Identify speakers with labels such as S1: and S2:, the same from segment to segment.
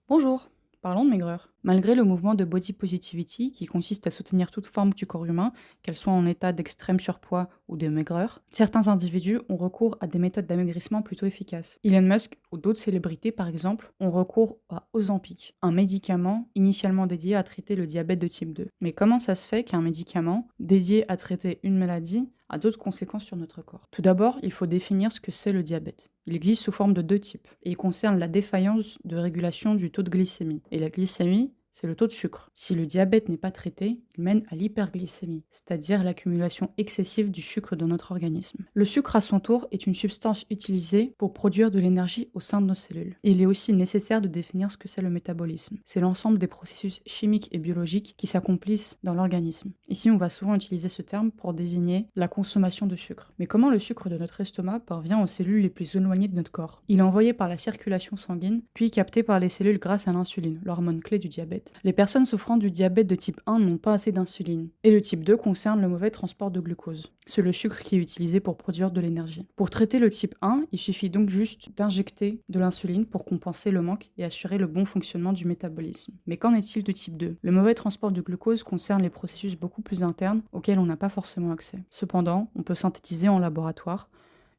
S1: Bonjour, parlons de maigreur. Malgré le mouvement de body positivity qui consiste à soutenir toute forme du corps humain, qu'elle soit en état d'extrême surpoids ou de maigreur, certains individus ont recours à des méthodes d'amaigrissement plutôt efficaces. Elon Musk ou d'autres célébrités par exemple ont recours à Ozempic, un médicament initialement dédié à traiter le diabète de type 2. Mais comment ça se fait qu'un médicament dédié à traiter une maladie a d'autres conséquences sur notre corps? Tout d'abord, il faut définir ce que c'est le diabète. Il existe sous forme de deux types, et il concerne la défaillance de régulation du taux de glycémie. Et la glycémie, c'est le taux de sucre. Si le diabète n'est pas traité, il mène à l'hyperglycémie, c'est-à-dire l'accumulation excessive du sucre dans notre organisme. Le sucre, à son tour, est une substance utilisée pour produire de l'énergie au sein de nos cellules. Et il est aussi nécessaire de définir ce que c'est le métabolisme. C'est l'ensemble des processus chimiques et biologiques qui s'accomplissent dans l'organisme. Ici, on va souvent utiliser ce terme pour désigner la consommation de sucre. Mais comment le sucre de notre estomac parvient aux cellules les plus éloignées de notre corps? Il est envoyé par la circulation sanguine, puis capté par les cellules grâce à l'insuline, l'hormone clé du diabète. Les personnes souffrant du diabète de type 1 n'ont pas assez d'insuline. Et le type 2 concerne le mauvais transport de glucose. C'est le sucre qui est utilisé pour produire de l'énergie. Pour traiter le type 1, il suffit donc juste d'injecter de l'insuline pour compenser le manque et assurer le bon fonctionnement du métabolisme. Mais qu'en est-il du type 2? Le mauvais transport du glucose concerne les processus beaucoup plus internes auxquels on n'a pas forcément accès. Cependant, on peut synthétiser en laboratoire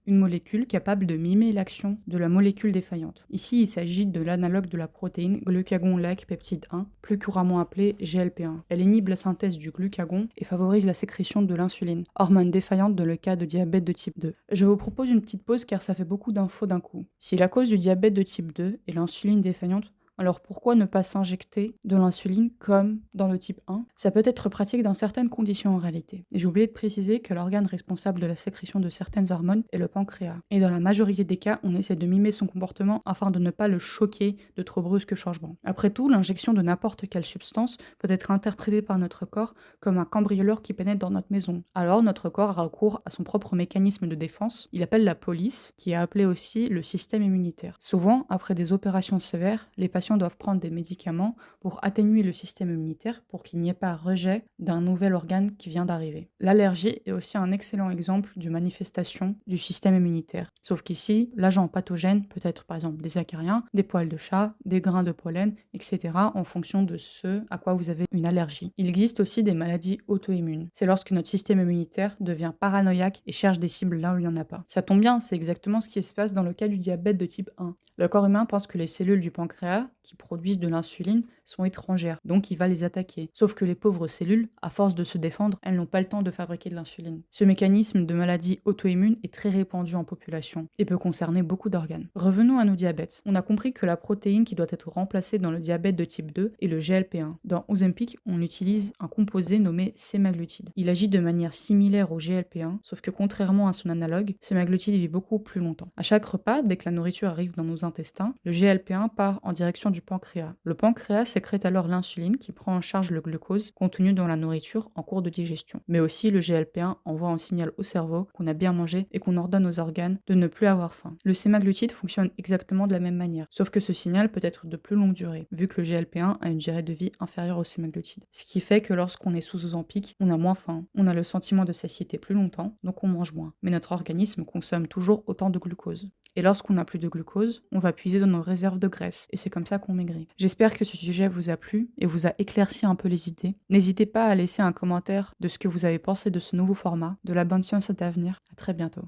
S1: une molécule capable de mimer l'action de la molécule défaillante. Ici, il s'agit de l'analogue de la protéine glucagon-like peptide 1, plus couramment appelée GLP-1. Elle inhibe la synthèse du glucagon et favorise la sécrétion de l'insuline, hormone défaillante dans le cas de diabète de type 2. Je vous propose une petite pause car ça fait beaucoup d'infos d'un coup. Si la cause du diabète de type 2 est l'insuline défaillante, alors pourquoi ne pas s'injecter de l'insuline comme dans le type 1? Ça peut être pratique dans certaines conditions en réalité. Et j'ai oublié de préciser que l'organe responsable de la sécrétion de certaines hormones est le pancréas. Et dans la majorité des cas, on essaie de mimer son comportement afin de ne pas le choquer de trop brusques changements. Après tout, l'injection de n'importe quelle substance peut être interprétée par notre corps comme un cambrioleur qui pénètre dans notre maison. Alors notre corps a recours à son propre mécanisme de défense. Il appelle la police, qui est appelée aussi le système immunitaire. Souvent, après des opérations sévères, les patients doivent prendre des médicaments pour atténuer le système immunitaire pour qu'il n'y ait pas rejet d'un nouvel organe qui vient d'arriver. L'allergie est aussi un excellent exemple de manifestation du système immunitaire. Sauf qu'ici, l'agent pathogène peut être par exemple des acariens, des poils de chat, des grains de pollen, etc. en fonction de ce à quoi vous avez une allergie. Il existe aussi des maladies auto-immunes. C'est lorsque notre système immunitaire devient paranoïaque et cherche des cibles là où il n'y en a pas. Ça tombe bien, c'est exactement ce qui se passe dans le cas du diabète de type 1. Le corps humain pense que les cellules du pancréas qui produisent de l'insuline sont étrangères, donc il va les attaquer. Sauf que les pauvres cellules, à force de se défendre, elles n'ont pas le temps de fabriquer de l'insuline. Ce mécanisme de maladie auto-immune est très répandu en population et peut concerner beaucoup d'organes. Revenons à nos diabètes. On a compris que la protéine qui doit être remplacée dans le diabète de type 2 est le GLP-1. Dans Ozempic, on utilise un composé nommé sémaglutide. Il agit de manière similaire au GLP-1, sauf que contrairement à son analogue, sémaglutide vit beaucoup plus longtemps. À chaque repas, dès que la nourriture arrive dans nos intestins, le GLP-1 part en direction du pancréas. Le pancréas sécrète alors l'insuline qui prend en charge le glucose contenu dans la nourriture en cours de digestion. Mais aussi le GLP-1 envoie un signal au cerveau qu'on a bien mangé et qu'on ordonne aux organes de ne plus avoir faim. Le sémaglutide fonctionne exactement de la même manière, sauf que ce signal peut être de plus longue durée, vu que le GLP-1 a une durée de vie inférieure au sémaglutide. Ce qui fait que lorsqu'on est sous Ozempic, on a moins faim, on a le sentiment de satiété plus longtemps, donc on mange moins. Mais notre organisme consomme toujours autant de glucose. Et lorsqu'on n'a plus de glucose, on va puiser dans nos réserves de graisse. Et c'est comme ça qu'on maigrit. J'espère que ce sujet vous a plu et vous a éclairci un peu les idées. N'hésitez pas à laisser un commentaire de ce que vous avez pensé de ce nouveau format. De la bonne science à venir. À très bientôt.